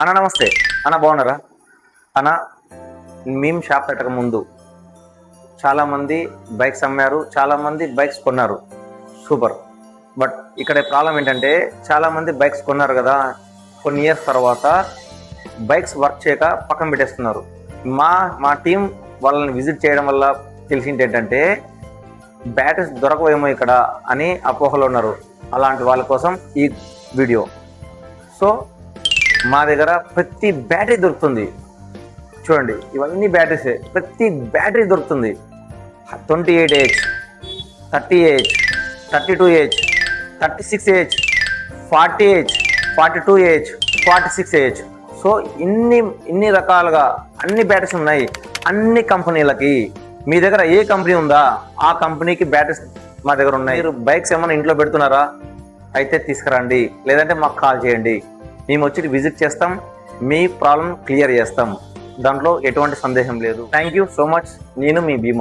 అన్న నమస్తే అన్న, బాగున్నారా అన్న? మేము షాప్ పెట్టక ముందు చాలామంది బైక్స్ అమ్మారు, చాలామంది బైక్స్ కొన్నారు, సూపర్. బట్ ఇక్కడ ప్రాబ్లం ఏంటంటే చాలామంది బైక్స్ కొన్నారు కదా, కొన్ని ఇయర్స్ తర్వాత బైక్స్ వర్క్ చేయక పక్కన పెట్టేస్తున్నారు. మా టీం వాళ్ళని విజిట్ చేయడం వల్ల తెలిసింది ఏంటంటే బ్యాటరీస్ దొరకవేమో ఇక్కడ అని అపోహలో ఉన్నారు. అలాంటి వాళ్ళ కోసం ఈ వీడియో. సో మా దగ్గర ప్రతి బ్యాటరీ దొరుకుతుంది. చూడండి, ఇవన్నీ బ్యాటరీసే. ప్రతి బ్యాటరీ దొరుకుతుంది. 28H, 30H, 32H, 36H, 40H, 42H, 46H. So ఇన్ని రకాలుగా అన్ని బ్యాటరీస్ ఉన్నాయి అన్ని కంపెనీలకి. మీ దగ్గర ఏ కంపెనీ ఉందా ఆ కంపెనీకి బ్యాటరీస్ మా దగ్గర ఉన్నాయి. మీరు బైక్స్ ఏమైనా ఇంట్లో పెడుతున్నారా? అయితే తీసుకురండి, లేదంటే మాకు కాల్ చేయండి. మేము వచ్చి విజిట్ చేస్తాం, మీ ప్రాబ్లం క్లియర్ చేస్తాం. దాంట్లో ఎటువంటి సందేహం లేదు. Thank you so much. నేను మీ భీమా.